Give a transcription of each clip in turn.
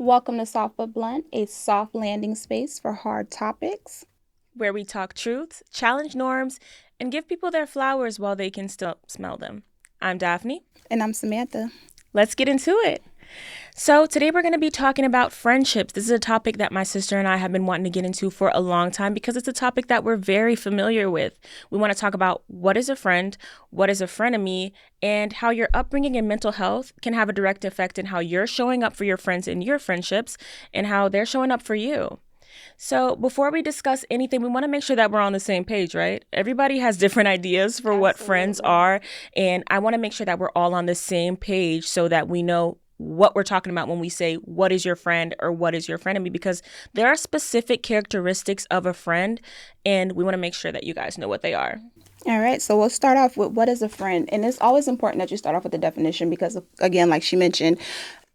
Welcome to Soft But Blunt, a soft landing space for hard topics. Where we talk truths, challenge norms, and give people their flowers while they can still smell them. I'm Daphne. And I'm Samantha. Let's get into it. So, today we're going to be talking about friendships. This is a topic that my sister and I have been wanting to get into for a long time because it's a topic that we're very familiar with. We want to talk about what is a friend, what is a frenemy, and how your upbringing and mental health can have a direct effect in how you're showing up for your friends in your friendships and how they're showing up for you. So, before we discuss anything, we want to make sure that we're on the same page, right? Everybody has different ideas for what friends are, and I want to make sure that we're all on the same page so that we know what we're talking about when we say what is your friend or what is your frenemy, because there are specific characteristics of a friend, and we want to make sure that you guys know what they are. All right, so we'll start off with what is a friend. And it's always important that you start off with the definition because, again, like she mentioned,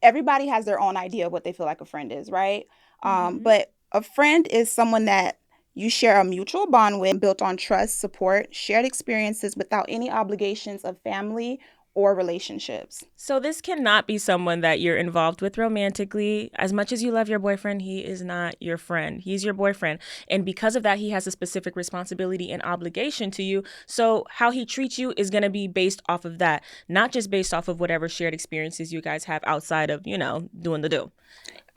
everybody has their own idea of what they feel like a friend is, right? But a friend is someone that you share a mutual bond with, built on trust, support, shared experiences without any obligations of family or relationships. So this cannot be someone that you're involved with romantically. As much as you love your boyfriend, he is not your friend. He's your boyfriend. And because of that, he has a specific responsibility and obligation to you. So how he treats you is going to be based off of that, not just based off of whatever shared experiences you guys have outside of, doing the do.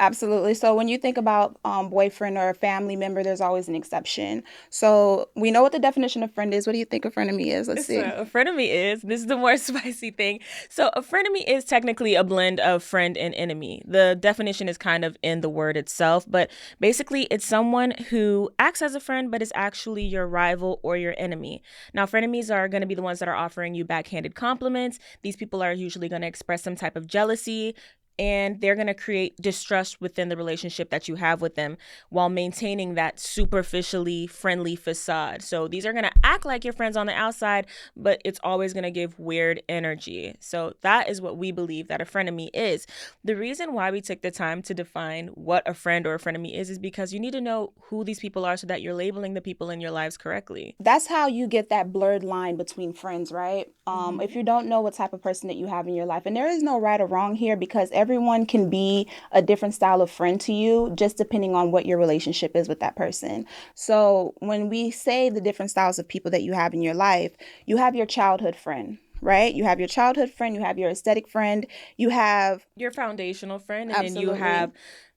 Absolutely. So when you think about boyfriend or a family member, there's always an exception. So we know what the definition of friend is. What do you think a friend of me is? Let's see. So a frenemy this is the more spicy thing. So a frenemy is technically a blend of friend and enemy. The definition is kind of in the word itself, but basically it's someone who acts as a friend, but is actually your rival or your enemy. Now, frenemies are going to be the ones that are offering you backhanded compliments. These people are usually going to express some type of jealousy, and they're going to create distrust within the relationship that you have with them while maintaining that superficially friendly facade. So these are going to act like your friends on the outside, but it's always going to give weird energy. So that is what we believe that a frenemy is. The reason why we took the time to define what a friend or a frenemy is because you need to know who these people are so that you're labeling the people in your lives correctly. That's how you get that blurred line between friends, right? If you don't know what type of person that you have in your life, and there is no right or wrong here because everyone can be a different style of friend to you, just depending on what your relationship is with that person. So when we say the different styles of people that you have in your life, you have your childhood friend, right? You have your childhood friend, you have your aesthetic friend, you have your foundational friend, and then you have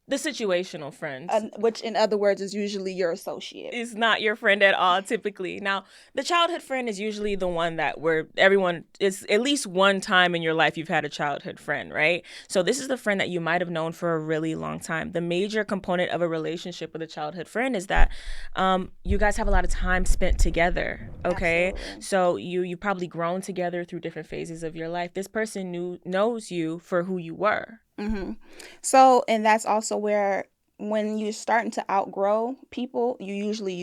the situational friend, which in other words is usually your associate. Is not your friend at all, typically. Now, the childhood friend is usually the one that where everyone is at least one time in your life you've had a childhood friend, right? So this is the friend that you might have known for a really long time. The major component of a relationship with a childhood friend is that you guys have a lot of time spent together, okay? Absolutely. So you probably grown together through different phases of your life. This person knows you for who you were. So, and that's also where when you're starting to outgrow people, you usually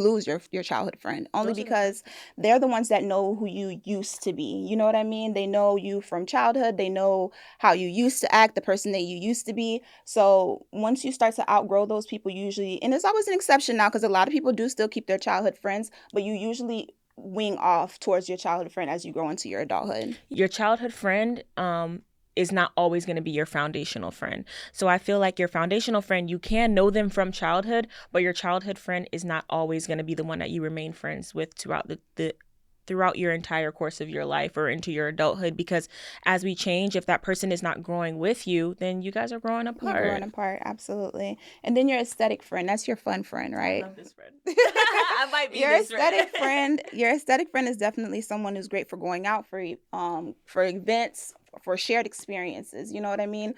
lose your childhood friend only because they're the ones that know who you used to be. You know what I mean? They know you from childhood. They know how you used to act, the person that you used to be. So once you start to outgrow those people, usually, and there's always an exception now because a lot of people do still keep their childhood friends, but you usually wing off towards your childhood friend as you grow into your adulthood. Your childhood friend, is not always going to be your foundational friend. So I feel like your foundational friend, you can know them from childhood, but your childhood friend is not always going to be the one that you remain friends with throughout throughout your entire course of your life or into your adulthood, because as we change, if that person is not growing with you, then you guys are growing apart. You're growing apart, absolutely. And then your aesthetic friend, that's your fun friend, right? I love this friend. I might be your this aesthetic friend. Your aesthetic friend is definitely someone who's great for going out for events, for shared experiences. You know what I mean?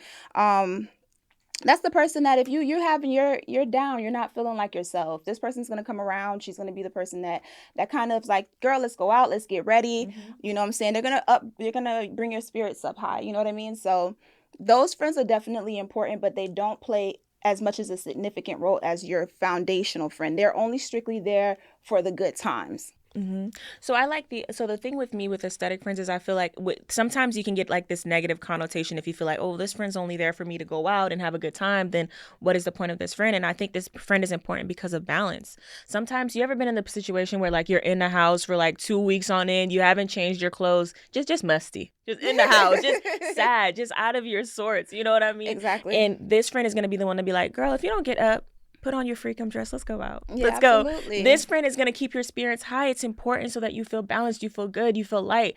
That's the person that if you're having you're down, you're not feeling like yourself, this person's going to come around. She's going to be the person that kind of like, girl, let's go out, let's get ready. You know what I'm saying? They're going to bring your spirits up high. You know what I mean? So those friends are definitely important, but they don't play as much as a significant role as your foundational friend. They're only strictly there for the good times. Mm-hmm. So the thing with me with aesthetic friends is I feel like sometimes you can get like this negative connotation if you feel like, oh, this friend's only there for me to go out and have a good time, then what is the point of this friend? And I think this friend is important because of balance. Sometimes you ever been in the situation where like you're in the house for like 2 weeks on end, you haven't changed your clothes, just musty, just in the house, just sad, just out of your sorts, you know what I mean? Exactly. And this friend is going to be the one to be like, girl, if you don't get up, put on your freakum dress. Let's go out. Yeah, Let's go. absolutely. This friend is going to keep your spirits high. It's important so that you feel balanced, you feel good, you feel light.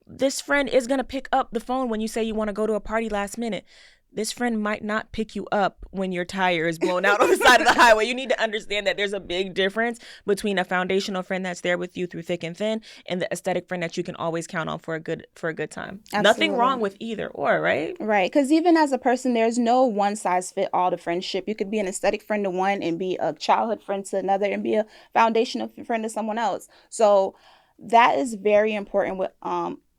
This friend is going to pick up the phone when you say you want to go to a party last minute. This friend might not pick you up when your tire is blown out on the side of the highway. You need to understand that there's a big difference between a foundational friend that's there with you through thick and thin and the aesthetic friend that you can always count on for a good time. Absolutely. Nothing wrong with either or, right? Right, because even as a person, there's no one size fit all to friendship. You could be an aesthetic friend to one and be a childhood friend to another and be a foundational friend to someone else. So that is very important with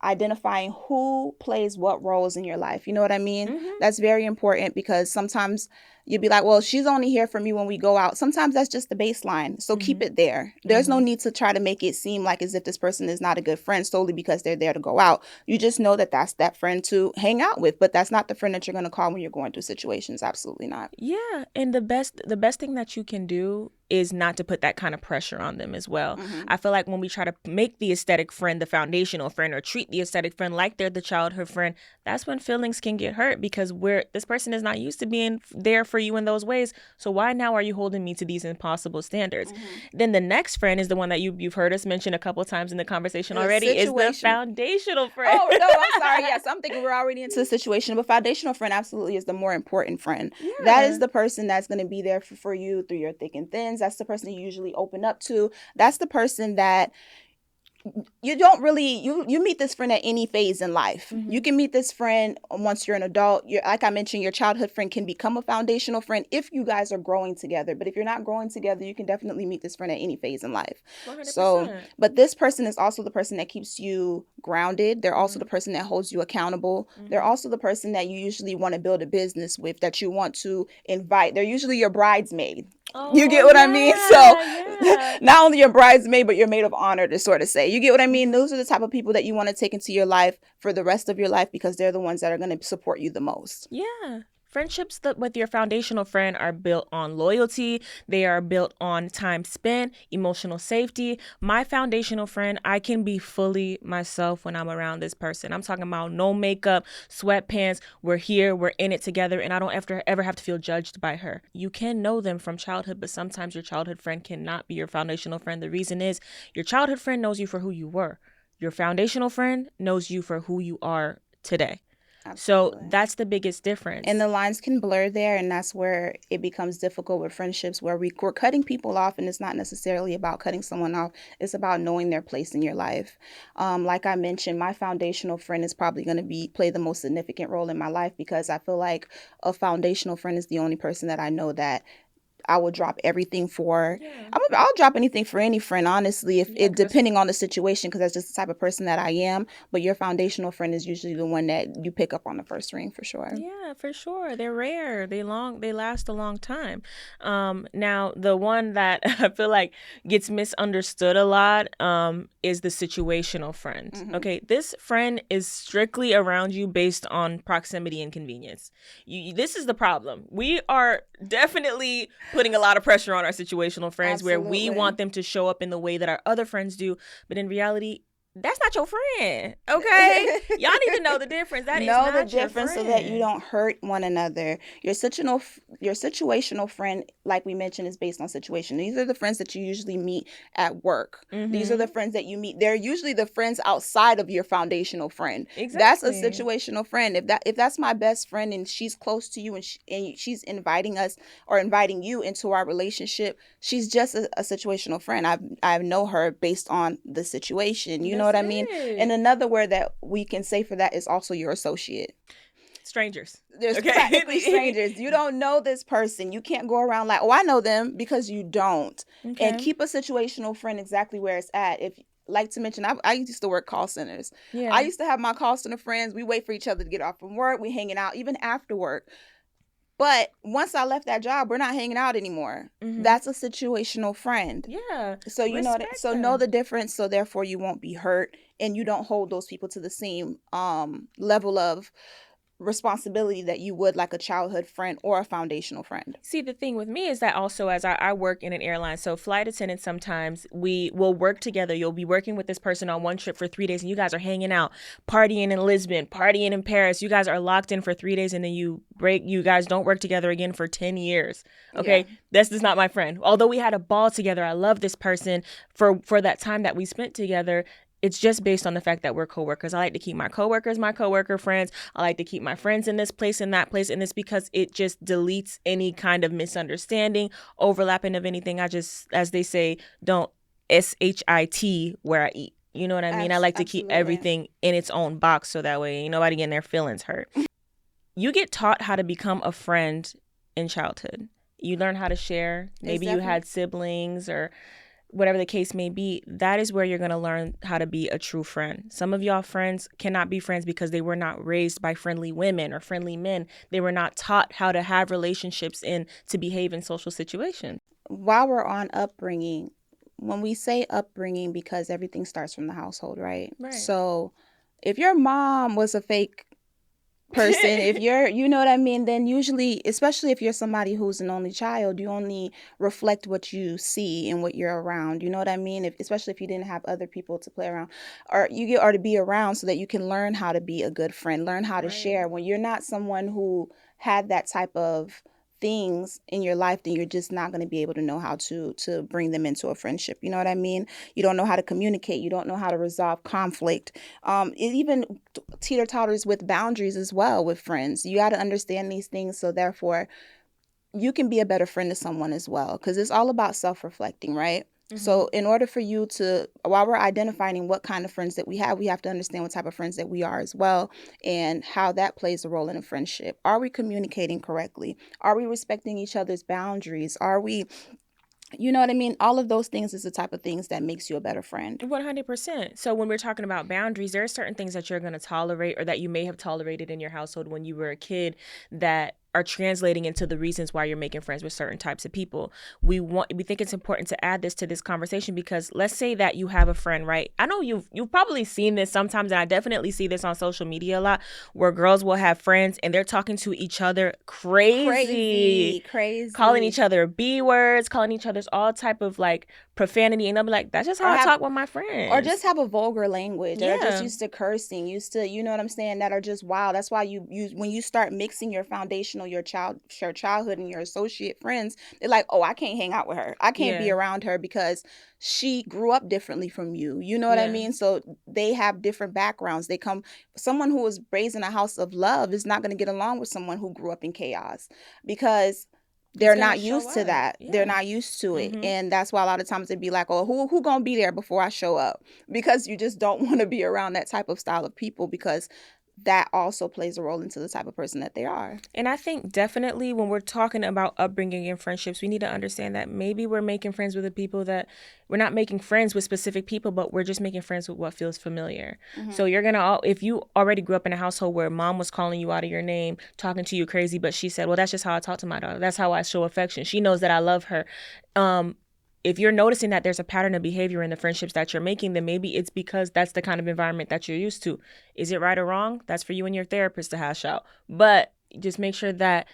identifying who plays what roles in your life. You know what I mean? Mm-hmm. That's very important because sometimes you'll be like, well, she's only here for me when we go out. Sometimes that's just the baseline. So keep it there. There's no need to try to make it seem like as if this person is not a good friend solely because they're there to go out. You just know that that's that friend to hang out with, but that's not the friend that you're going to call when you're going through situations. Absolutely not. Yeah. And the best thing that you can do is not to put that kind of pressure on them as well. Mm-hmm. I feel like when we try to make the aesthetic friend the foundational friend or treat the aesthetic friend like they're the childhood friend, that's when feelings can get hurt because this person is not used to being there for you in those ways. So why now are you holding me to these impossible standards? Mm-hmm. Then the next friend is the one that you've heard us mention a couple times in the conversation already, is the foundational friend. Oh, no, I'm sorry. Yes, I'm thinking we're already into the situation. But foundational friend absolutely is the more important friend. Yeah. That is the person that's going to be there for you through your thick and thins. That's the person you usually open up to. That's the person that you don't really, you meet this friend at any phase in life. Mm-hmm. You can meet this friend once you're an adult. Like I mentioned, your childhood friend can become a foundational friend if you guys are growing together. But if you're not growing together, you can definitely meet this friend at any phase in life. 100%. So, but this person is also the person that keeps you grounded. They're also the person that holds you accountable. Mm-hmm. They're also the person that you usually want to build a business with, that you want to invite. They're usually your bridesmaid. Oh, you get what I mean? So not only your bridesmaid, but your maid of honor, to sort of say. You get what I mean? Those are the type of people that you want to take into your life for the rest of your life because they're the ones that are going to support you the most. Yeah. Friendships with your foundational friend are built on loyalty. They are built on time spent, emotional safety. My foundational friend, I can be fully myself when I'm around this person. I'm talking about no makeup, sweatpants. We're here, we're in it together, and I don't ever have to feel judged by her. You can know them from childhood, but sometimes your childhood friend cannot be your foundational friend. The reason is your childhood friend knows you for who you were. Your foundational friend knows you for who you are today. Absolutely. So that's the biggest difference. And the lines can blur there, and that's where it becomes difficult with friendships, where we're cutting people off, and it's not necessarily about cutting someone off. It's about knowing their place in your life. Like I mentioned, my foundational friend is probably going to play the most significant role in my life because I feel like a foundational friend is the only person that I know that I will drop everything for. Yeah. I'll drop anything for any friend, honestly, if it depending on the situation, because that's just the type of person that I am. But your foundational friend is usually the one that you pick up on the first ring for sure. Yeah, for sure. They're rare. They last a long time. Now the one that I feel like gets misunderstood a lot is the situational friend. Mm-hmm. Okay, this friend is strictly around you based on proximity and convenience. This is the problem. We are definitely putting a lot of pressure on our situational friends. Absolutely. Where we want them to show up in the way that our other friends do. But in reality, that's not your friend, okay? Y'all need to know the difference. That is not your friend. Know the difference so that you don't hurt one another. Your situational friend, like we mentioned, is based on situation. These are the friends that you usually meet at work. Mm-hmm. These are the friends that you meet. They're usually the friends outside of your foundational friend. Exactly. That's a situational friend. If that's my best friend and she's close to you and she's inviting us or inviting you into our relationship, she's just a situational friend. I know her based on the situation. You know what I mean? And another word that we can say for that is also your associate. Strangers. There's practically strangers. You don't know this person. You can't go around like, oh, I know them, because you don't. Okay. And keep a situational friend exactly where it's at. If like to mention, I used to work call centers. Yeah. I used to have my call center friends. We wait for each other to get off from work. We hanging out even after work. But once I left that job, we're not hanging out anymore. That's a situational friend. Yeah. So you know that. So know the difference. So therefore, you won't be hurt, and you don't hold those people to the same level of responsibility that you would like a childhood friend or a foundational friend. See, the thing with me is that also as I work in an airline, so flight attendants, sometimes we will work together. You'll be working with this person on one trip for 3 days and you guys are hanging out, partying in Lisbon, partying in Paris. You guys are locked in for 3 days and then you guys don't work together again for 10 years. Okay. Yeah. This is not my friend. Although we had a ball together, I love this person for that time that we spent together. It's just based on the fact that we're coworkers. I like to keep my coworkers my coworker friends. I like to keep my friends in this place and that place. And it's because it just deletes any kind of misunderstanding, overlapping of anything. I just, as they say, don't shit where I eat. You know what I mean? I like to keep everything in its own box so that way ain't nobody getting their feelings hurt. You get taught how to become a friend in childhood. You learn how to share. Maybe you had siblings or whatever the case may be. That is where you're going to learn how to be a true friend. Some of y'all friends cannot be friends because they were not raised by friendly women or friendly men. They were not taught how to have relationships and to behave in social situations. While we're on upbringing, when we say upbringing, because everything starts from the household, right? So if your mom was a fake person, if you're, you know what I mean, then usually, especially if you're somebody who's an only child, you only reflect what you see and what you're around. You know what I mean? Especially if you didn't have other people to play around or to be around so that you can learn how to be a good friend, learn how to share. When you're not someone who had that type of things in your life, then you're just not going to be able to know how to bring them into a friendship. You know what I mean? You don't know how to communicate. You don't know how to resolve conflict. It even teeter-totters with boundaries as well with friends. You got to understand these things so therefore you can be a better friend to someone as well, because it's all about self-reflecting, right? So in order for you to, while we're identifying what kind of friends that we have to understand what type of friends that we are as well and how that plays a role in a friendship. Are we communicating correctly? Are we respecting each other's boundaries? Are we, you know what I mean? All of those things is the type of things that makes you a better friend. 100%. So when we're talking about boundaries, there are certain things that you're going to tolerate or that you may have tolerated in your household when you were a kid that are translating into the reasons why you're making friends with certain types of people. We think it's important to add this to this conversation because let's say that you have a friend, right? I know you've probably seen this sometimes, and I definitely see this on social media a lot, where girls will have friends and they're talking to each other crazy, calling each other B words, calling each other's all type of like profanity, and they'll be like, that's just how I talk with my friends. Or just have a vulgar language. They're just used to cursing, used to, you know what I'm saying, that are just wild. That's why you when you start mixing your foundational, your childhood and your associate friends, they're like, oh, I can't hang out with her. I can't be around her because she grew up differently from you. You know what I mean? So they have different backgrounds. Someone who was raised in a house of love is not going to get along with someone who grew up in chaos because they're not used to that. They're not used to it. And that's why a lot of times they'd be like, oh, who gonna be there before I show up? Because you just don't want to be around that type of style of people, because that also plays a role into the type of person that they are. And I think definitely when we're talking about upbringing and friendships, we need to understand that maybe we're making friends with the people that we're not making friends with specific people, but we're just making friends with what feels familiar. So you're going to, if you already grew up in a household where mom was calling you out of your name, talking to you crazy, but she said, well, that's just how I talk to my daughter. That's how I show affection. She knows that I love her. If you're noticing that there's a pattern of behavior in the friendships that you're making, then maybe it's because that's the kind of environment that you're used to. Is it right or wrong? That's for you and your therapist to hash out. But just make sure that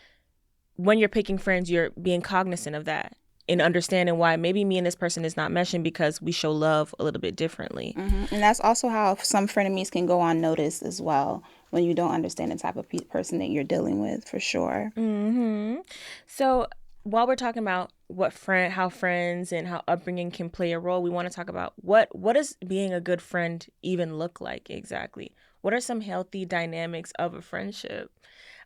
when you're picking friends, you're being cognizant of that and understanding why maybe me and this person is not meshing because we show love a little bit differently. And that's also how some frenemies can go unnoticed as well when you don't understand the type of person that you're dealing with, for sure. So while we're talking about how friends and how upbringing can play a role, we want to talk about what does being a good friend even look like exactly? What are some healthy dynamics of a friendship?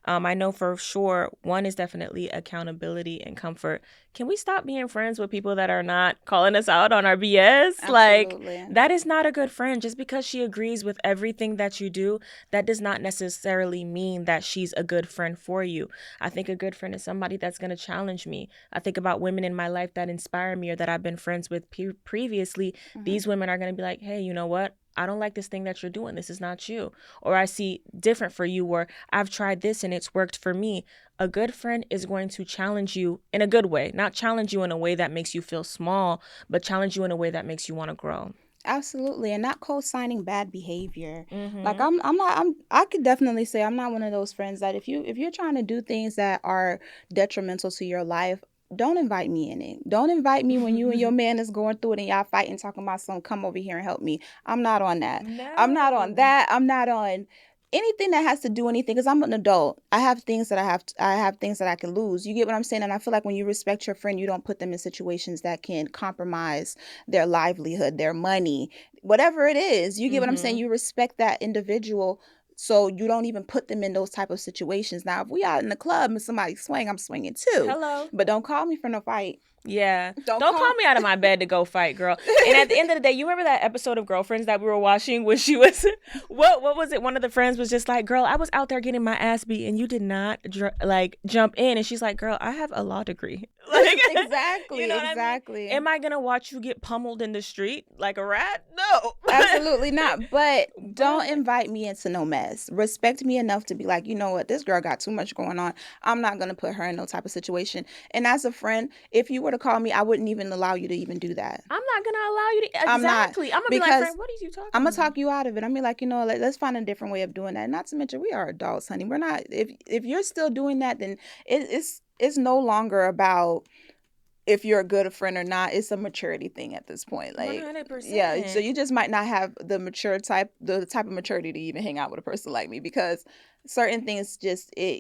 I know for sure one is definitely accountability and comfort. Can we stop being friends with people that are not calling us out on our BS? Absolutely. Like, that is not a good friend. Just because she agrees with everything that you do, that does not necessarily mean that she's a good friend for you. I think a good friend is somebody that's going to challenge me. I think about women in my life that inspire me or that I've been friends with previously. These women are going to be like, hey, you know what? I don't like this thing that you're doing. This is not you. Or I see different for you, or I've tried this and it's worked for me. A good friend is going to challenge you in a good way, not challenge you in a way that makes you feel small, but challenge you in a way that makes you want to grow. Absolutely, and not co-signing bad behavior. Like Mm-hmm. I could definitely say I'm not one of those friends that if you're trying to do things that are detrimental to your life, don't invite me in it. Don't invite me when you and your man is going through it and y'all fighting, talking about some come over here and help me. I'm not on that. I'm not on No. that. I'm not on anything that has to do anything because I'm an adult. I have things that I have things that I can lose. You get what I'm saying? And I feel like when you respect your friend, you don't put them in situations that can compromise their livelihood, their money, whatever it is. You get what I'm saying? Mm-hmm. You respect that individual. So you don't even put them in those type of situations. Now, if we out in the club and somebody swing, I'm swinging too. Hello. But don't call me for no fight. Yeah. Don't Don't call call. me out of my bed to go fight, girl. And at the end of the day, you remember that episode of Girlfriends that we were watching when she was what was it? One of the friends was just like, "Girl, I was out there getting my ass beat and you did not jump in." And she's like, "Girl, I have a law degree." Like Exactly, you know what I mean? exactly. Am I going to watch you get pummeled in the street like a rat? No. Absolutely not. But don't But invite me into no mess. Respect me enough to be like, you know what, this girl got too much going on. I'm not gonna put her in no type of situation. And as a friend, if you were to call me, I wouldn't even allow you to even do that. I'm not going to allow you to I'm not exactly. I'm going to be like, because "Friend, what are you talking I'm gonna about?" talk you out of it. I'm be like, you know, let's find a different way of doing that. Not to mention, we are adults, honey. We're not. If you're still doing that, then it's no longer about if you're a good friend or not. It's a maturity thing at this point. Like, yeah, so 100%. you just might not have the type of maturity to even hang out with a person like me because certain things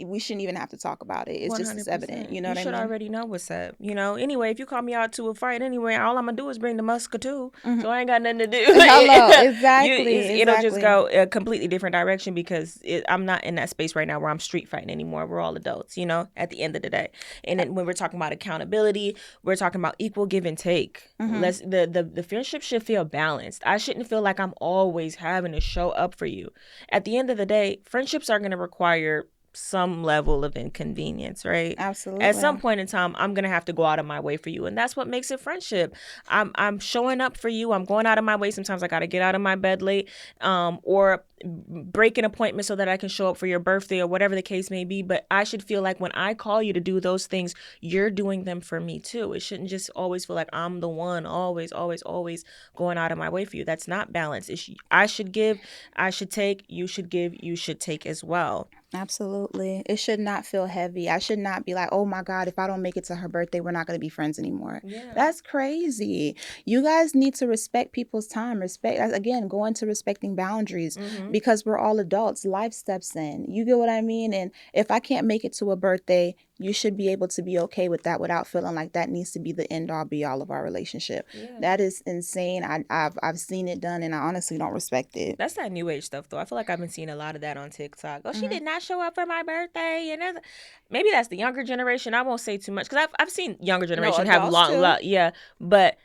we shouldn't even have to talk about it. It's just as evident. 100%. You know You what I should mean? already know what's up. Anyway, if you call me out to a fight anyway, all I'm gonna do is bring the musket too. Hmm. So I ain't got nothing to do. Hello, exactly, It'll just exactly. go a completely different direction because I'm not in that space right now where I'm street fighting anymore. We're all adults, at the end of the day. And then when we're talking about accountability, we're talking about equal give and take. Hmm. The friendship should feel balanced. I shouldn't feel like I'm always having to show up for you. At the end of the day, friendships are gonna require some level of inconvenience, right? At some Absolutely. point in time, I'm gonna have to go out of my way for you, and that's what makes it friendship. I'm showing up for you. I'm going out of my way. Sometimes I gotta get out of my bed late, or break an appointment so that I can show up for your birthday or whatever the case may be. But I should feel like when I call you to do those things, you're doing them for me too. It shouldn't just always feel like I'm the one always, always, always going out of my way for you. That's not balance. I should give, I should take, you should give, you should take as well. Absolutely. It should not feel heavy. I should not be like, oh my God, if I don't make it to her birthday, we're not going to be friends anymore. Yeah. That's crazy. You guys need to respect people's time. Again, go into respecting boundaries Mm-hmm. because we're all adults. Life steps in. You get what I mean? And if I can't make it to a birthday, you should be able to be okay with that without feeling like that needs to be the end all be all of our relationship. Yeah. That is insane. I've seen it done and I honestly don't respect it. That's that new age stuff, though. I feel like I've been seeing a lot of that on TikTok. Oh, she Hmm. did not show up for my birthday, and maybe that's the younger generation. I won't say too much because I've seen younger No, generation have adults too. yeah, but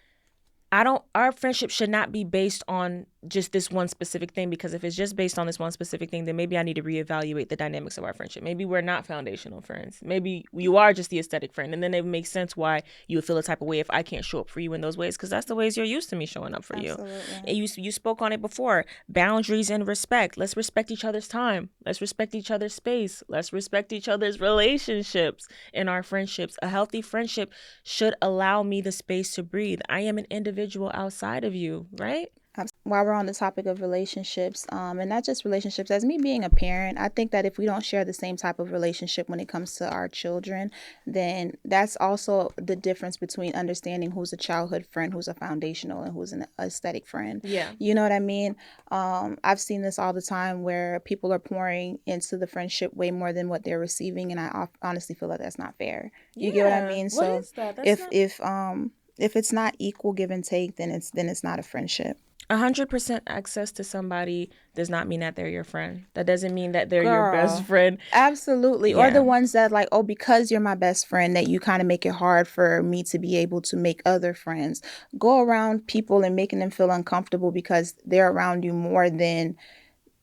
I don't. Our friendship should not be based on just this one specific thing, because if it's just based on this one specific thing, then maybe I need to reevaluate the dynamics of our friendship. Maybe we're not foundational friends. Maybe you are just the aesthetic friend, and then it makes sense why you would feel a type of way if I can't show up for you in those ways, because that's the ways you're used to me showing up for you. Absolutely. And you spoke on it before. Boundaries and respect. Let's respect each other's time. Let's respect each other's space. Let's respect each other's relationships and our friendships. A healthy friendship should allow me the space to breathe. I am an individual outside of you, right? While we're on the topic of relationships, and not just relationships, as me being a parent, I think that if we don't share the same type of relationship when it comes to our children, then that's also the difference between understanding who's a childhood friend, who's a foundational, and who's an aesthetic friend. Yeah. You know what I mean? I've seen this all the time where people are pouring into the friendship way more than what they're receiving, and I honestly feel like that's not fair. You get what I mean? What So is that? That's if not if if it's not equal give and take, then it's not a friendship. 100% access to somebody does not mean that they're your friend. That doesn't mean that they're your best Girl, friend. absolutely. Or the Yeah. ones that like, oh, because you're my best friend, that you kind of make it hard for me to be able to make other friends. Go around people and making them feel uncomfortable because they're around you more than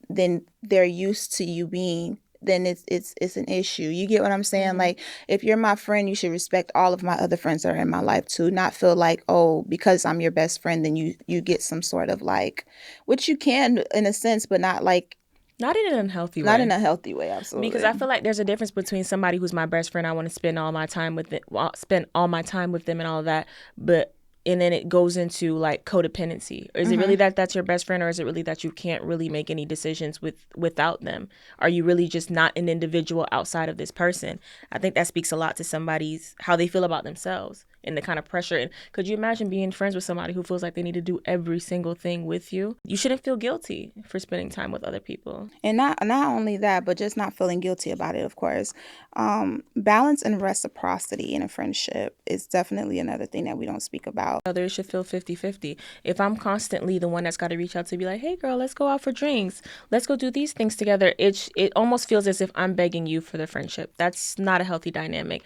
they're used to you being. then it's an issue. You get what I'm saying? Like, if you're my friend, you should respect all of my other friends that are in my life too. Not feel like, oh, because I'm your best friend, then you get some sort of like, which you can in a sense, but not like, Not in an unhealthy not way. in a healthy way. Because Absolutely. I feel like there's a difference between somebody who's my best friend. I want to spend all my time with it, spend all my time with them and all of that. But and then it goes into like codependency. Is it really that that's your best friend, or is it really that you can't really make any decisions without them? Are you really just not an individual outside of this person? I think that speaks a lot to somebody's how they feel about themselves and the kind of pressure. And could you imagine being friends with somebody who feels like they need to do every single thing with you? You shouldn't feel guilty for spending time with other people. And not only that, but just not feeling guilty about it, of course. Balance and reciprocity in a friendship is definitely another thing that we don't speak about. Others should feel 50-50. If I'm constantly the one that's got to reach out to be like, hey girl, let's go out for drinks, let's go do these things together, it almost feels as if I'm begging you for the friendship. That's not a healthy dynamic.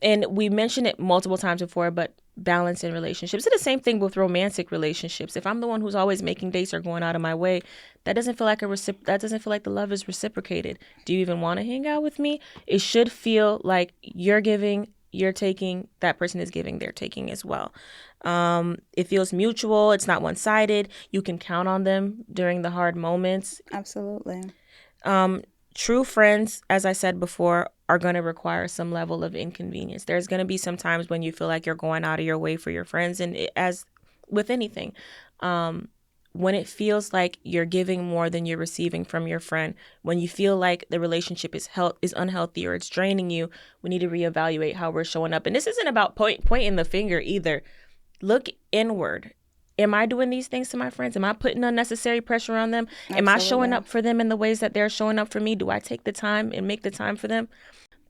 And we mentioned it multiple times before, but balance in relationships. It's the same thing with romantic relationships. If I'm the one who's always making dates or going out of my way, that doesn't feel like that doesn't feel like the love is reciprocated. Do you even want to hang out with me? It should feel like you're giving, you're taking, that person is giving, they're taking as well. It feels mutual. It's not one-sided. You can count on them during the hard moments. Absolutely. True friends, as I said before, are going to require some level of inconvenience. There's going to be some times when you feel like you're going out of your way for your friends. And as with anything, when it feels like you're giving more than you're receiving from your friend, when you feel like the relationship is unhealthy or it's draining you, we need to reevaluate how we're showing up. And this isn't about pointing the finger either. Look inward. Am I doing these things to my friends? Am I putting unnecessary pressure on them? Absolutely. Am I showing up for them in the ways that they're showing up for me? Do I take the time and make the time for them?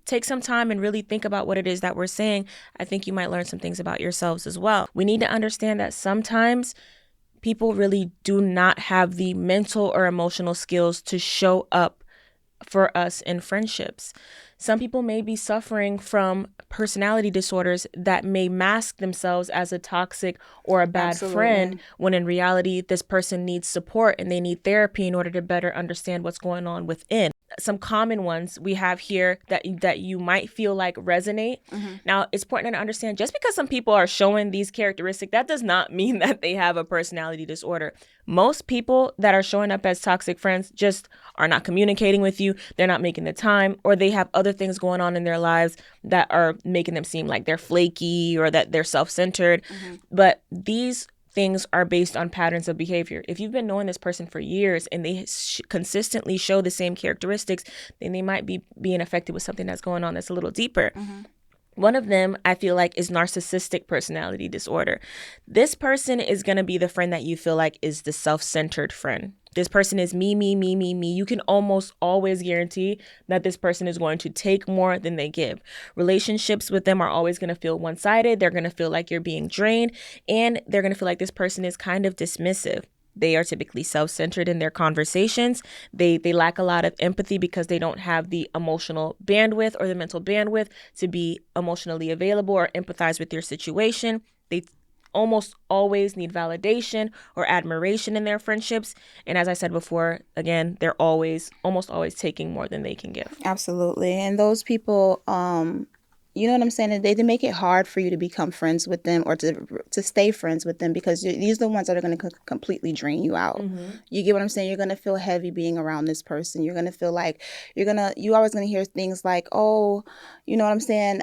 Take some time and really think about what it is that we're saying. I think you might learn some things about yourselves as well. We need to understand that sometimes people really do not have the mental or emotional skills to show up for us in friendships. Some people may be suffering from personality disorders that may mask themselves as a toxic or a bad friend, when in reality, this person needs support and they need therapy in order to better understand what's going on within. Some common ones we have here that you might feel like resonate. Now, it's important to understand just because some people are showing these characteristics, that does not mean that they have a personality disorder. Most people that are showing up as toxic friends just are not communicating with you. They're not making the time, or they have other things going on in their lives that are making them seem like they're flaky or that they're self-centered. But these things are based on patterns of behavior. If you've been knowing this person for years and they consistently show the same characteristics, then they might be being affected with something that's going on that's a little deeper. One of them, I feel like, is narcissistic personality disorder. This person is going to be the friend that you feel like is the self-centered friend. This person is me, me, me, me, me. You can almost always guarantee that this person is going to take more than they give. Relationships with them are always going to feel one-sided. They're going to feel like you're being drained, and they're going to feel like this person is kind of dismissive. They are typically self-centered in their conversations. They lack a lot of empathy because they don't have the emotional bandwidth or the mental bandwidth to be emotionally available or empathize with your situation. They almost always need validation or admiration in their friendships. And as I said before, again, they're almost always taking more than they can give. Absolutely. And those people, you know what I'm saying? They make it hard for you to become friends with them or to stay friends with them, because these are the ones that are going to completely drain you out. You get what I'm saying? You're going to feel heavy being around this person. You're going to feel like you always going to hear things like, oh, you know what I'm saying?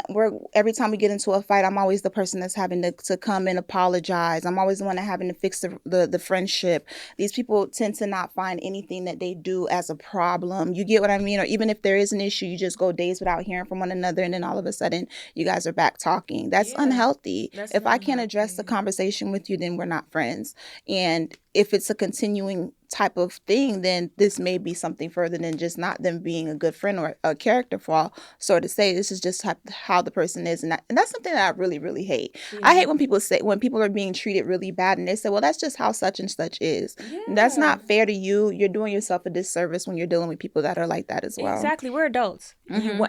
Every time we get into a fight, I'm always the person that's having to come and apologize. I'm always the one that having to fix the friendship. These people tend to not find anything that they do as a problem. You get what I mean? Or even if there is an issue, you just go days without hearing from one another, and then all of a sudden you guys are back talking. That's unhealthy. If I can't address the conversation with you, then we're not friends. And if it's a continuing type of thing, then this may be something further than just not them being a good friend or a character flaw. So to say this is just how the person is, and that's something that I really, really hate. I hate when people are being treated really bad and they say, well, that's just how such and such is. That's not fair to you. You're doing yourself a disservice when you're dealing with people that are like that as well. Exactly. We're adults.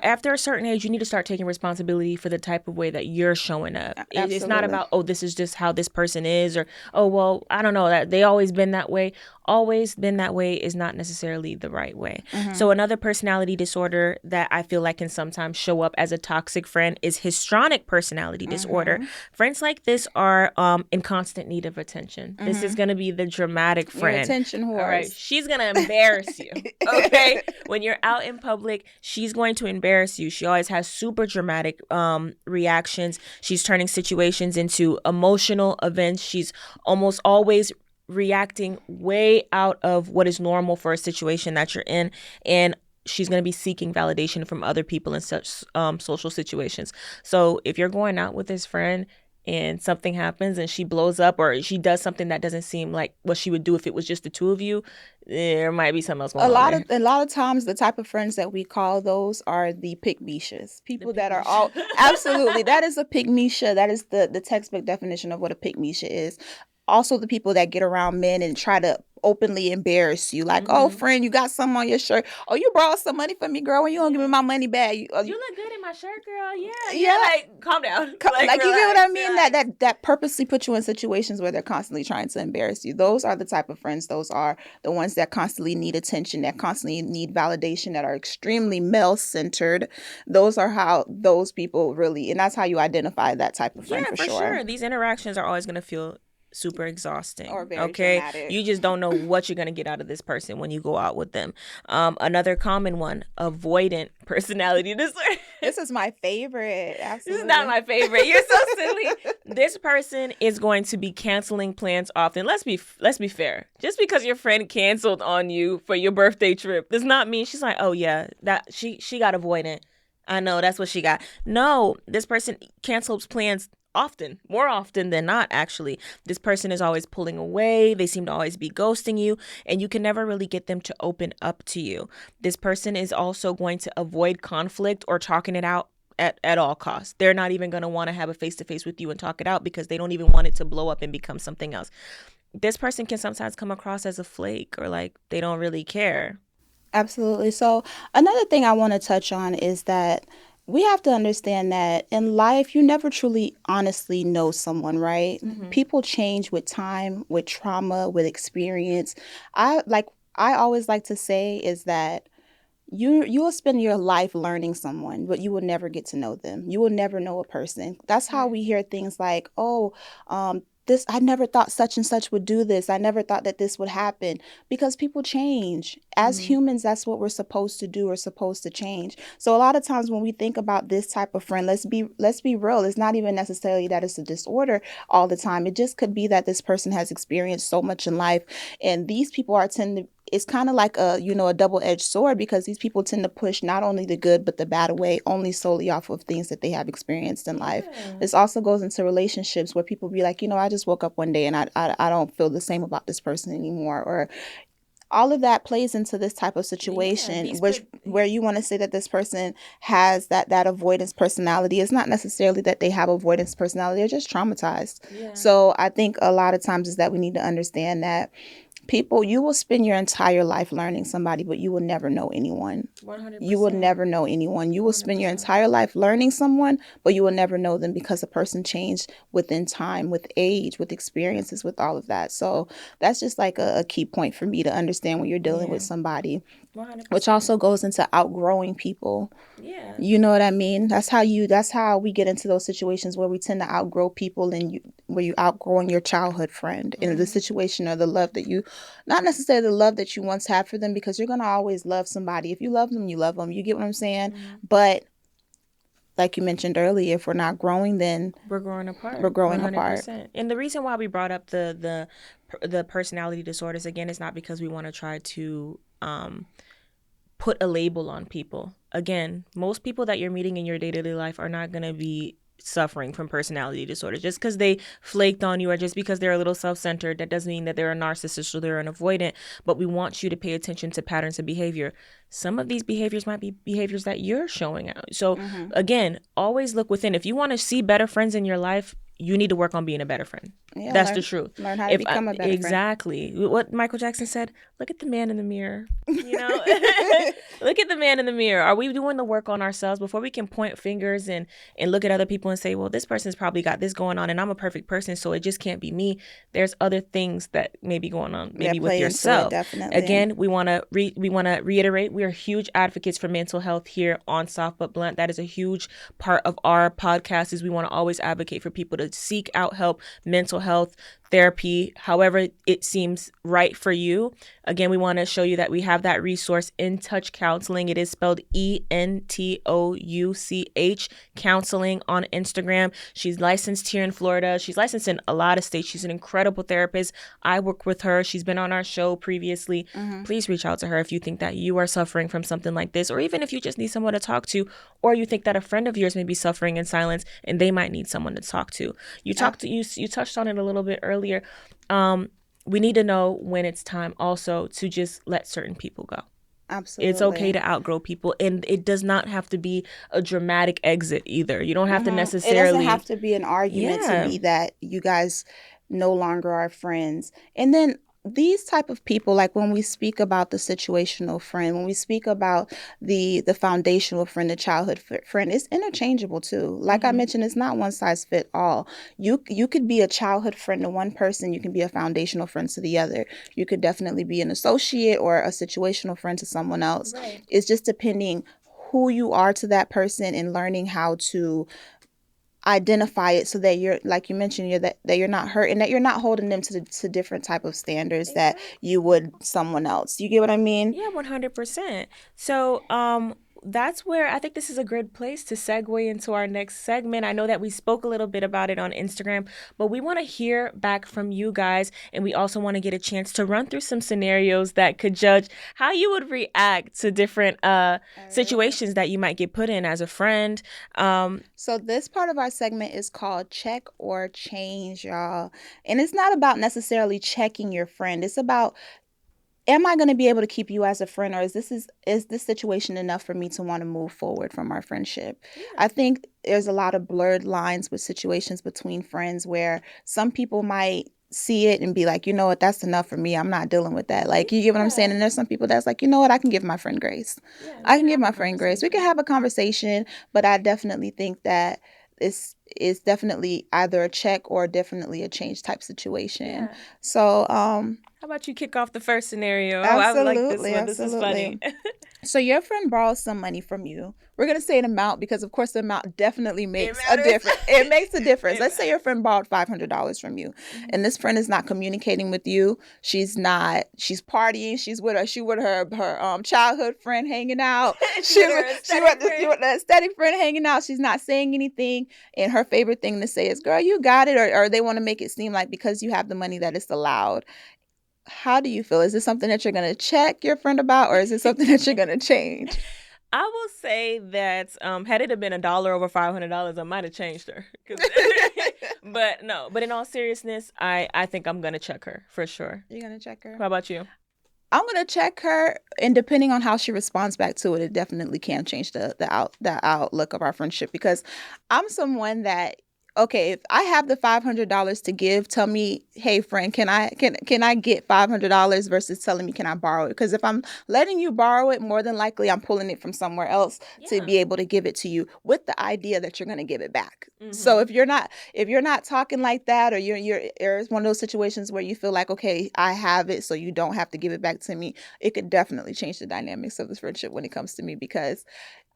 After a certain age, you need to start taking responsibility for the type of way that you're showing up. It's not about, oh, this is just how this person is, or, oh, well, I don't know, that they always been that way. Always always been that way is not necessarily the right way. Mm-hmm. So another personality disorder that I feel like can sometimes show up as a toxic friend is histrionic personality disorder. Friends like this are in constant need of attention. This is going to be the dramatic Your friend. attention whores. All right, she's going to embarrass you. Okay? When you're out in public, she's going to embarrass you. She always has super dramatic reactions. She's turning situations into emotional events. She's almost always reacting way out of what is normal for a situation that you're in, and she's going to be seeking validation from other people in such social situations. So if you're going out with this friend and something happens and she blows up or she does something that doesn't seem like what she would do if it was just the two of you, there might be something else going on there. A lot of times the type of friends that we call those are the pick-me-shas. People that are all absolutely, that is a pick-me-sha. That is the textbook definition of what a pick-me-sha is. Also the people that get around men and try to openly embarrass you, like, oh, friend, you got something on your shirt. Oh, you borrowed some money from me, girl. When you don't give me my money back, you look good in my shirt, girl. Yeah. Like, calm down. Like you get what I mean? That purposely put you in situations where they're constantly trying to embarrass you. Those are the type of friends. Those are the ones that constantly need attention, that constantly need validation, that are extremely male-centered. Those are how those people really, and that's how you identify that type of friend for sure. These interactions are always going to feel super exhausting or very dramatic. You just don't know what you're going to get out of this person when you go out with them. Another common one, avoidant personality disorder. This is my favorite. Absolutely. This is not my favorite. You're so silly. This person is going to be canceling plans often. Let's be fair. Just because your friend canceled on you for your birthday trip does not mean she's like, oh yeah, that she got avoidant. I know that's what she got. No, this person cancels plans often, more often than not, actually. This person is always pulling away. They seem to always be ghosting you, and you can never really get them to open up to you. This person is also going to avoid conflict or talking it out at all costs. They're not even going to want to have a face-to-face with you and talk it out because they don't even want it to blow up and become something else. This person can sometimes come across as a flake or like they don't really care. Absolutely. So another thing I want to touch on is that we have to understand that in life, you never truly honestly know someone, right? People change with time, with trauma, with experience. I always like to say is that you'll spend your life learning someone, but you will never get to know them. You will never know a person. That's how we hear things like, oh, I never thought such and such would do this. I never thought that this would happen, because people change. As humans, that's what we're supposed to do. We're supposed to change. So a lot of times when we think about this type of friend, let's be real. It's not even necessarily that it's a disorder all the time. It just could be that this person has experienced so much in life, and these people it's kind of like a double-edged sword, because these people tend to push not only the good but the bad away only solely off of things that they have experienced in life. This also goes into relationships where people be like, I just woke up one day and I don't feel the same about this person anymore, or all of that plays into this type of situation, where you want to say that this person has that avoidance personality. It's not necessarily that they have avoidance personality; they're just traumatized. So I think a lot of times is that we need to understand that you will spend your entire life learning somebody, but you will never know anyone. 100%. You will never know anyone. You will spend your entire life learning someone, but you will never know them, because a person changed within time, with age, with experiences, with all of that. So that's just like a key point for me to understand when you're dealing with somebody. 100%. Which also goes into outgrowing people. Yeah. You know what I mean? That's how we get into those situations where we tend to outgrow people, and where you outgrowing your childhood friend in the situation, or the love that not necessarily the love that you once had for them, because you're going to always love somebody. If you love them, you love them. You get what I'm saying? But like you mentioned earlier, if we're not growing, then we're growing apart. We're growing 100%. Apart. And the reason why we brought up the personality disorders again is not because we want to try to put a label on people. Again, most people that you're meeting in your day-to-day life are not going to be suffering from personality disorder. Just because they flaked on you, or just because they're a little self-centered, that doesn't mean that they're a narcissist or they're an avoidant. But we want you to pay attention to patterns of behavior. Some of these behaviors might be behaviors that you're showing out. So again, always look within. If you want to see better friends in your life, you need to work on being a better friend. Yeah, That's the truth. learn how to become a better friend. Exactly what Michael Jackson said, look at the man in the mirror. Look at the man in the mirror. Are we doing the work on ourselves before we can point fingers and look at other people and say, well, this person's probably got this going on and I'm a perfect person, so it just can't be me. There's other things that may be going on maybe with yourself. Definitely. Again, we want to reiterate, we are huge advocates for mental health here on Soft But Blunt. That is a huge part of our podcast, is we want to always advocate for people to seek out help, mental health, therapy, however it seems right for you. Again, we want to show you that we have that resource, In Touch Counseling. It is spelled ENTOUCH Counseling on Instagram. She's licensed here in Florida. She's licensed in a lot of states. She's an incredible therapist. I work with her. She's been on our show previously. Please reach out to her if you think that you are suffering from something like this, or even if you just need someone to talk to, or you think that a friend of yours may be suffering in silence and they might need someone to talk to. You touched on it a little bit earlier. We need to know when it's time also to just let certain people go. Absolutely. It's okay to outgrow people, and it does not have to be a dramatic exit either. You don't have to necessarily... It doesn't have to be an argument to be that you guys no longer are friends. And then these type of people, like when we speak about the situational friend, when we speak about the foundational friend, the childhood friend, it's interchangeable too. Like I mentioned, it's not one size fit all. You could be a childhood friend to one person. You can be a foundational friend to the other. You could definitely be an associate or a situational friend to someone else. Right. It's just depending who you are to that person and learning how to identify it so that you're, like you mentioned, that you're not hurt and that you're not holding them to different type of standards that you would someone else. You get what I mean? Yeah, 100%. So that's where I think this is a good place to segue into our next segment. I know that we spoke a little bit about it on Instagram, but we want to hear back from you guys, and we also want to get a chance to run through some scenarios that could judge how you would react to different situations that you might get put in as a friend. So this part of our segment is called Check or Change, y'all. And it's not about necessarily checking your friend. It's about, am I going to be able to keep you as a friend, or is this situation enough for me to want to move forward from our friendship? Yeah. I think there's a lot of blurred lines with situations between friends where some people might see it and be like, you know what, that's enough for me. I'm not dealing with that. Like, you get what I'm saying? And there's some people that's like, you know what, I can give my friend grace. Yeah, I can give my friend grace. We can have a conversation, but I definitely think that it's definitely either a check or definitely a change type situation. Yeah. So, how about you kick off the first scenario? Absolutely, I like this one. Absolutely. This is funny. So your friend borrows some money from you. We're going to say an amount because, of course, the amount definitely makes a difference. It makes a difference. Let's say your friend borrowed $500 from you, and this friend is not communicating with you. She's partying. She's with her childhood friend hanging out. She with the aesthetic friend hanging out. She's not saying anything, and her favorite thing to say is, girl, you got it, or they want to make it seem like because you have the money that it's allowed. How do you feel? Is this something that you're going to check your friend about, or is it something that you're going to change? I will say that had it have been $1 over $500, I might have changed her. But in all seriousness, I think I'm going to check her for sure. You're going to check her? How about you? I'm going to check her, and depending on how she responds back to it, it definitely can change the outlook of our friendship, because I'm someone that, okay, if I have the $500 to give, tell me, hey friend, can I get $500 versus telling me, can I borrow it? Because if I'm letting you borrow it, more than likely I'm pulling it from somewhere else to be able to give it to you with the idea that you're going to give it back. Mm-hmm. So if you're not talking like that, or you're one of those situations where you feel like, okay, I have it, so you don't have to give it back to me, it could definitely change the dynamics of this friendship when it comes to me, because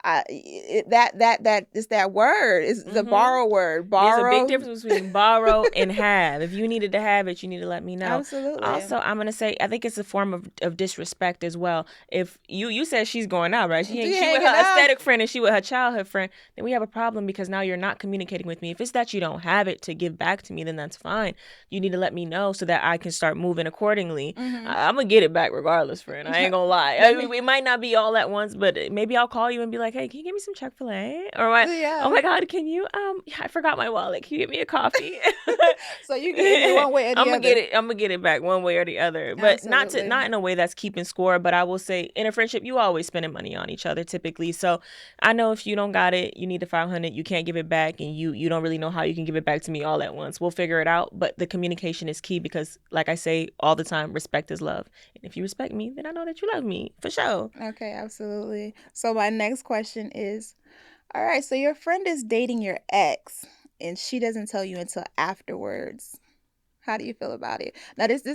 that is that word. It's the borrow word. Borrow. There's a big difference between borrow and have. If you needed to have it, you need to let me know. Absolutely. Also, I'm gonna say, I think it's a form of disrespect as well. If you said she's going out, right? She with her aesthetic friend and she with her childhood friend, then we have a problem, because now you're not communicating with me. If it's that you don't have it to give back to me, then that's fine. You need to let me know so that I can start moving accordingly. Mm-hmm. I'm gonna get it back regardless, friend. I ain't gonna lie. I mean, it might not be all at once, but maybe I'll call you and be like, like, hey, can you give me some Chick-fil-A? Or what? Oh Yeah. my God, can you I forgot my wallet. Can you get me a coffee? So you getting it one way or the other. I'm gonna get it back one way or the other. But not Absolutely. in a way that's keeping score, but I will say in a friendship you always spending money on each other typically. So I know if you don't got it, you need the 500, you can't give it back, and you don't really know how you can give it back to me all at once. We'll figure it out, but the communication is key because like I say all the time, respect is love. And if you respect me, then I know that you love me for sure. Okay, absolutely. So my next question is, all right, so your friend is dating your ex and she doesn't tell you until afterwards. How do you feel about it? Now, this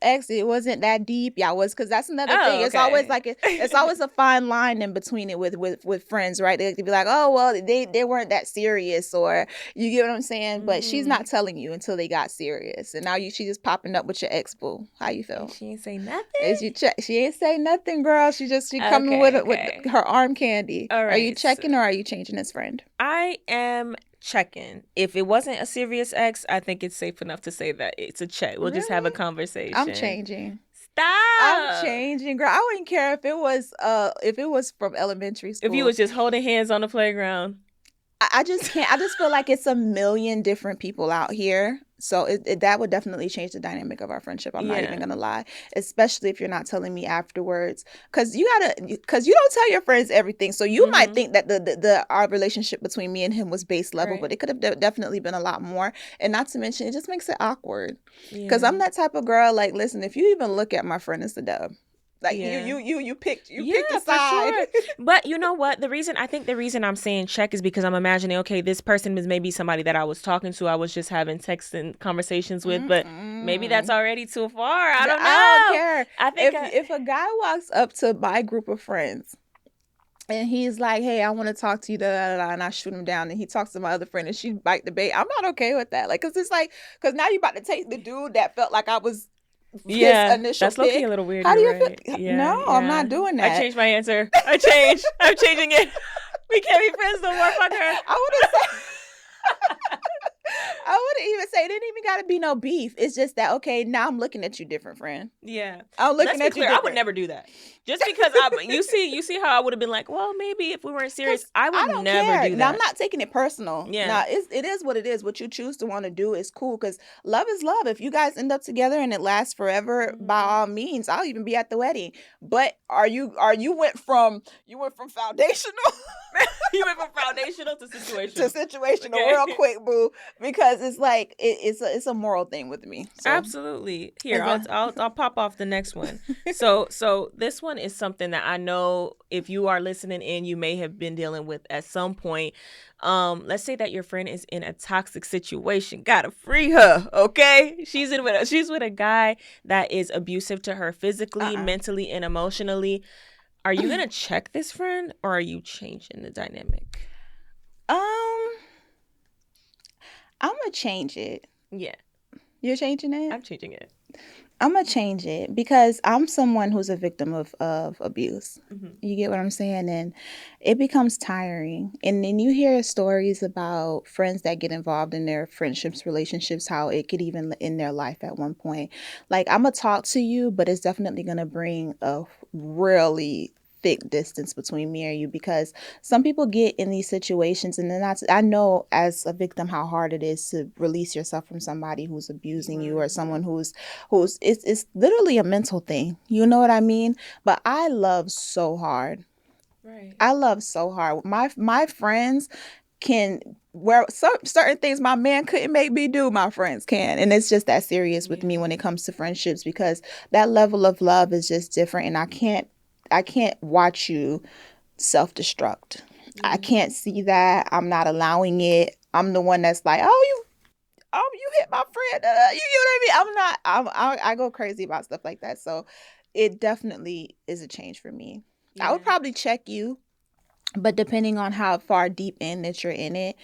ex, it wasn't that deep. Yeah, it was, because that's another thing. Oh, It's always okay. like it's always a fine line in between it with friends, right? They could be like, oh well, they weren't that serious, or you get what I'm saying. But she's Mm-hmm. not telling you until they got serious, and now she just popping up with your ex boo. How you And feel? she ain't say nothing. Is you check? She ain't say nothing, girl. She coming Okay, with okay. her arm candy. All Are you right. So checking or are you changing this friend? I am checking. If it wasn't a serious ex, I think it's safe enough to say that it's a check. We'll just have a Really? I'm conversation. changing. I'm Stop. changing, girl. I wouldn't care if it was from elementary If you school. was just holding hands on the playground. I just can't. I just feel like it's a million different people out here. So that would definitely change the dynamic of our friendship. I'm not even Yeah. gonna lie, especially if you're not telling me afterwards, because because you don't tell your friends everything. So you might think that the our relationship between me and him was base level, Right. but it could have definitely been a lot more. And not to mention, it just makes it awkward. Because Yeah. I'm that type of girl. Like, listen, if you even look at my friend, it's the dub. Like Yeah. you picked a For side. sure. But you know what? The reason I'm saying check is because I'm imagining, okay, this person was maybe somebody that I was talking to, I was just having texts and conversations with, but maybe that's Mm-mm. already too far. I don't I don't know. care I think if a guy walks up to my group of friends and he's like, "Hey, I want to talk to you," da, da, da, and I shoot him down, and he talks to my other friend, and she bite the bait. I'm not okay with that. Like, cause it's like, cause now you about to take the dude that felt like I was his yeah, initial that's low key a pick. little weird. How do You're you right. feel? Yeah, No, I'm yeah. not doing I that. changed my answer. I changed. I'm changing it. We can't be friends no more. Fuck her. I wouldn't say. I wouldn't even say it didn't even got to be no beef. It's just that, okay, now I'm looking at you different, friend. Yeah. I'm Let's looking be at you clear. I would different. never do that. Just because you see how I would have been like, well, maybe if we weren't serious, Because I would I don't never care. do Now, I'm that. not taking it personal. Yeah. Now, it is what it is. What you choose to want to do is cool, because love is love. If you guys end up together and it lasts forever, by all means, I'll even be at the wedding. But you went from foundational You went from foundational to situational. to situational Okay. real quick, boo, because it's like it's a moral thing with me. So Absolutely. Here, as I'll pop off the next one. So this one is something that I know if you are listening in, you may have been dealing with at some point. Let's say that your friend is in a toxic situation. Gotta free her, okay? She's with a guy that is abusive to her physically, mentally, and emotionally. Are you gonna check this friend or are you changing the dynamic? I'm gonna change it. Yeah, You're changing it? I'm changing it. I'm gonna change it because I'm someone who's a victim of abuse. You get what I'm saying? And it becomes tiring. And then you hear stories about friends that get involved in their friendships, relationships, how it could even end their life at one point. Like, I'm gonna talk to you, but it's definitely gonna bring a really thick distance between me and you, because some people get in these situations and then I know as a victim how hard it is to release yourself from somebody who's abusing you, or someone who's it's literally a mental thing. You know what I mean? But I love so hard. Right. I love so hard. My friends can, where certain things my man couldn't make me do, my friends can. And it's just that serious with me when it comes to friendships, because that level of love is just different, and I can't watch you self-destruct. I can't see that. I'm not allowing it. I'm the one that's like, you hit my friend. You know what I mean? I go crazy about stuff like that. So it definitely is a change for me. I would probably check you, but depending on how far deep in that you're in it,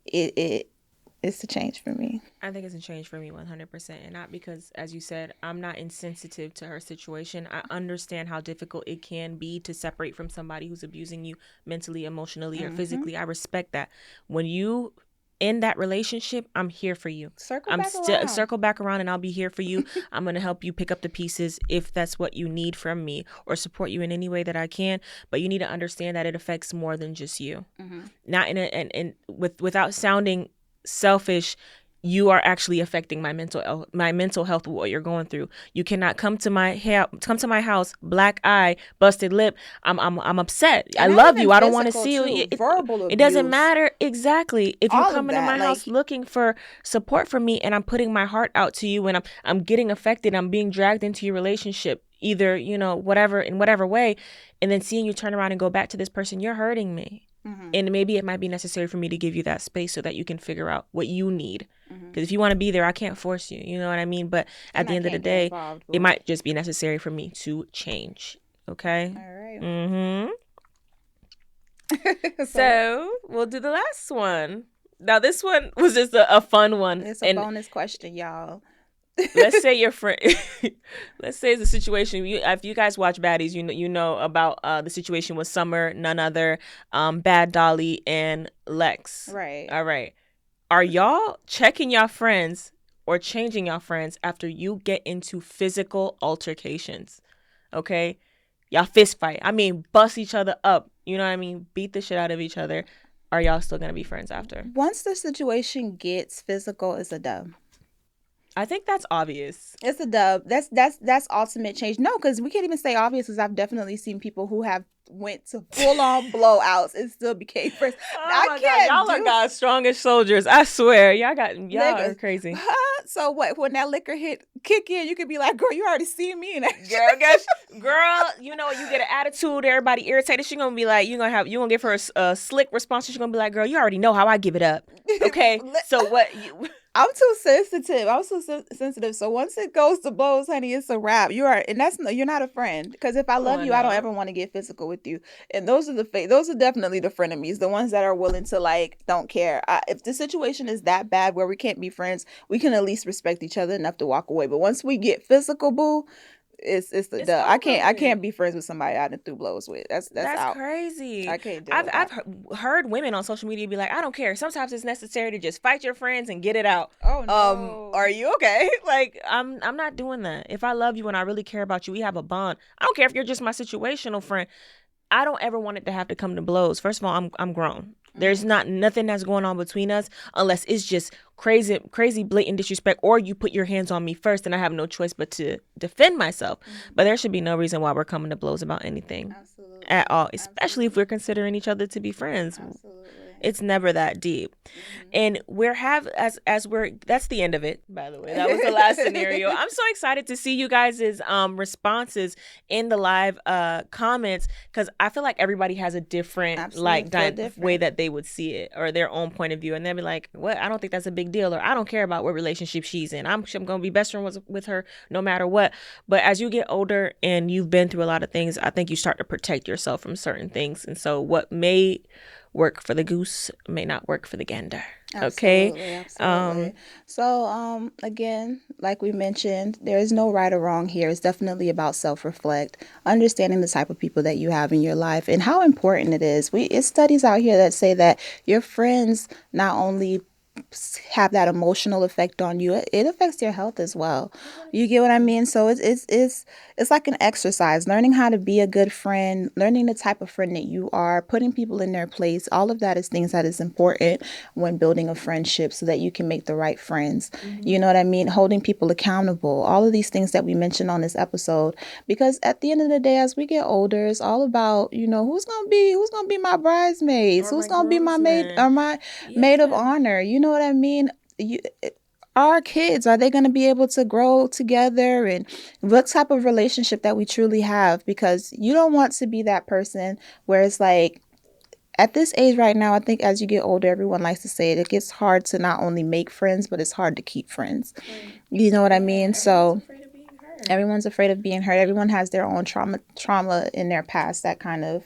it's a change for me. I think it's a change for me 100%. And not because, as you said, I'm not insensitive to her situation. I understand how difficult it can be to separate from somebody who's abusing you mentally, emotionally, or physically. I respect that. When you in that relationship, I'm here for you. Circle I'm back still around. circle back around and I'll be here for you. I'm going to help you pick up the pieces if that's what you need from me, or support you in any way that I can. But you need to understand that it affects more than just you. Not in without sounding selfish, you are actually affecting my mental health with what you're going through. You cannot come to my house, black eye, busted lip. I'm upset. I And not love even you. I don't want to physical see you. too, verbal It doesn't abuse. matter. Exactly. If you're All of coming to that. my Like, house looking for support from me, and I'm putting my heart out to you, and I'm getting affected, I'm being dragged into your relationship, either, whatever, in whatever way, and then seeing you turn around and go back to this person, you're hurting me. And maybe it might be necessary for me to give you that space so that you can figure out what you need. Because if you want to be there, I can't force you. You know what I mean? But at the end of the day, it might just be necessary for me to change. Okay? All right. So we'll do the last one. Now, this one was just a fun one. It's a bonus question, y'all. Let's say your friend. Let's say it's a situation. If you guys watch Baddies, you know about the situation with Summer, none other, Bad Dolly, and Lex. Right. All right. Are y'all checking y'all friends or changing y'all friends after you get into physical altercations? Okay, y'all fist fight. I mean, bust each other up. You know what I mean? Beat the shit out of each other. Are y'all still gonna be friends after? Once the situation gets physical, it's a dub. I think that's obvious. It's a dub. That's ultimate change. No, because we can't even say obvious, because I've definitely seen people who have went to full on blowouts and still became friends. I can't. God, y'all are God's strongest soldiers. I swear, y'all are crazy. So what? When that liquor kick in, you could be like, "Girl, you already see me." And girl, you know, you get an attitude, everybody irritated. She gonna be like, you gonna give her a slick response. She's gonna be like, "Girl, you already know how I give it up." Okay, so what? I'm too sensitive. So once it goes to blows, honey, it's a wrap. You're not a friend. Because if I love you, I don't ever want to get physical with you. And those are definitely the frenemies, the ones that are willing to don't care. If the situation is that bad where we can't be friends, we can at least respect each other enough to walk away. But once we get physical, boo, it's the duh. I can't be friends with somebody I done threw blows with. That's out. Crazy. I can't do I've heard women on social media be like, I don't care. Sometimes it's necessary to just fight your friends and get it out. Oh no. Are you okay? Like, I'm not doing that. If I love you and I really care about you, we have a bond. I don't care if you're just my situational friend. I don't ever want it to have to come to blows. First of all, I'm grown. There's nothing that's going on between us unless it's just crazy blatant disrespect, or you put your hands on me first and I have no choice but to defend myself. But there should be no reason why we're coming to blows about anything. Absolutely. At all, especially if we're considering each other to be friends. Absolutely. It's never that deep. And that's the end of it, by the way. That was the last scenario. I'm so excited to see you guys' responses in the live comments, because I feel like everybody has a different way that they would see it, or their own point of view. And they'll be like, what? I don't think that's a big deal, or I don't care about what relationship she's in. I'm going to be best friends with her no matter what. But as you get older and you've been through a lot of things, I think you start to protect yourself from certain things. And so what may work for the goose may not work for the gander. Okay. Absolutely. So again, like we mentioned, there is no right or wrong here. It's definitely about self-reflect, understanding the type of people that you have in your life and how important it is. It's studies out here that say that your friends not only have that emotional effect on you, it affects your health as well. You get what I mean? So it's like an exercise, learning how to be a good friend, learning the type of friend that you are, putting people in their place. All of that is things that is important when building a friendship so that you can make the right friends. You know what I mean? Holding people accountable, all of these things that we mentioned on this episode, because at the end of the day, as we get older, it's all about, who's gonna be my bridesmaids, who's gonna be my maid or my maid of honor. You know what I mean? Our kids, are they going to be able to grow together, and what type of relationship that we truly have? Because you don't want to be that person where it's like, at this age right now, I think as you get older, everyone likes to say it gets hard to not only make friends, but it's hard to keep friends. You know what I mean? So everyone's afraid of being hurt. Everyone has their own trauma in their past that kind of,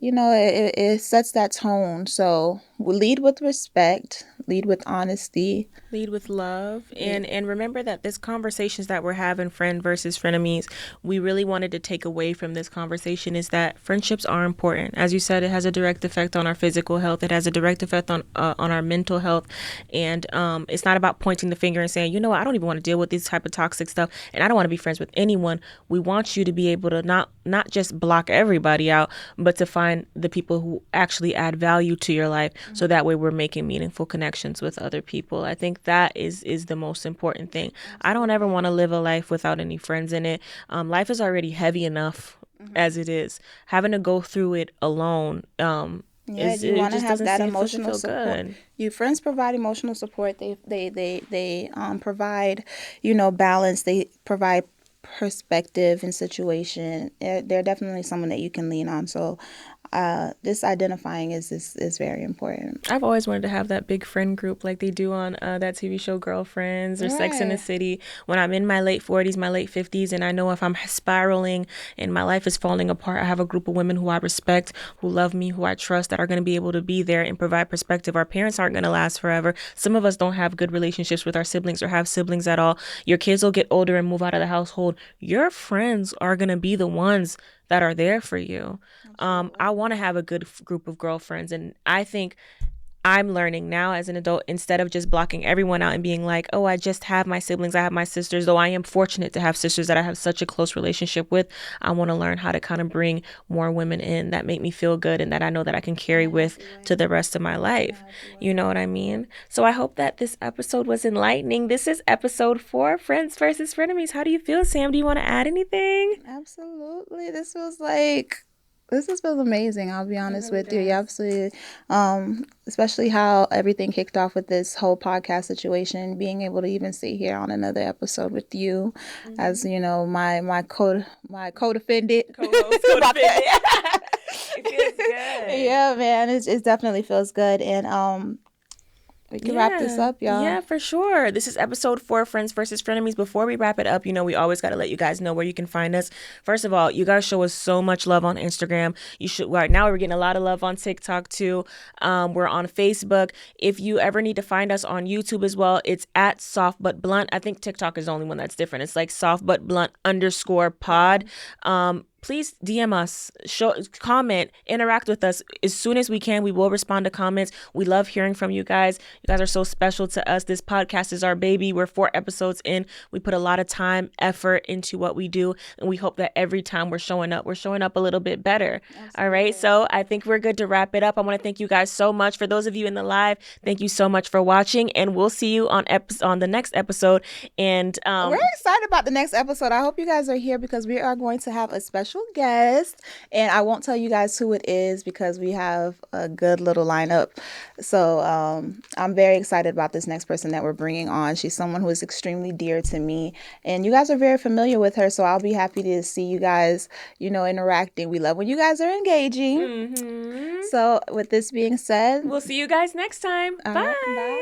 it sets that tone. So we lead with respect, lead with honesty, lead with love, and remember that this conversations that we're having, friend versus frenemies, we really wanted to take away from this conversation is that friendships are important. As you said, it has a direct effect on our physical health. It has a direct effect on our mental health, and it's not about pointing the finger and saying, you know what, I don't even want to deal with this type of toxic stuff, and I don't want to be friends with anyone. We want you to be able to not just block everybody out, but to find the people who actually add value to your life, so that way we're making meaningful connections with other people. I think that is the most important thing. I don't ever want to live a life without any friends in it. Life is already heavy enough as it is. Having to go through it alone, you want to have that emotional support. Good. Your friends provide emotional support. They provide, balance. They provide perspective and situation. They're definitely someone that you can lean on. So this identifying is very important. I've always wanted to have that big friend group like they do on that TV show Girlfriends or Sex in the City. When I'm in my late 40s, my late 50s, and I know if I'm spiraling and my life is falling apart, I have a group of women who I respect, who love me, who I trust, that are going to be able to be there and provide perspective. Our parents aren't going to last forever. Some of us don't have good relationships with our siblings or have siblings at all. Your kids will get older and move out of the household. Your friends are going to be the ones that are there for you. I want to have a good group of girlfriends, and I think I'm learning now as an adult, instead of just blocking everyone out and being like, oh, I just have my siblings, I have my sisters, though I am fortunate to have sisters that I have such a close relationship with. I want to learn how to kind of bring more women in that make me feel good and that I know that I can carry with to the rest of my life. You know what I mean? So I hope that this episode was enlightening. This is episode 4, Friends versus Frenemies. How do you feel, Sam? Do you want to add anything? Absolutely. This has been amazing. I'll be honest with you. Yeah, absolutely. Especially how everything kicked off with this whole podcast situation, being able to even sit here on another episode with you, as my co-defendant. Co-host, co-defendant. It feels good. Yeah, man, it definitely feels good, and we can wrap this up, y'all. Yeah, for sure. This is episode 4, Friends versus Frenemies. Before we wrap it up, we always got to let you guys know where you can find us. First of all, you guys show us so much love on Instagram. You should. Right now, we're getting a lot of love on TikTok too. We're on Facebook. If you ever need to find us on YouTube as well, it's at Soft But Blunt. I think TikTok is the only one that's different. It's like Soft But Blunt _pod. Please DM us, comment, interact with us as soon as we can. We will respond to comments. We love hearing from you guys. You guys are so special to us. This podcast is our baby. We're 4 episodes in. We put a lot of time, effort into what we do, and we hope that every time we're showing up a little bit better. Absolutely. All right, so I think we're good to wrap it up. I want to thank you guys so much. For those of you in the live, thank you so much for watching, and we'll see you on the next episode. And we're excited about the next episode. I hope you guys are here because we are going to have a special guest, and I won't tell you guys who it is because we have a good little lineup. So I'm very excited about this next person that we're bringing on. She's someone who is extremely dear to me, and you guys are very familiar with her, so I'll be happy to see you guys interacting. We love when you guys are engaging. So with this being said, we'll see you guys next time. Bye. Bye.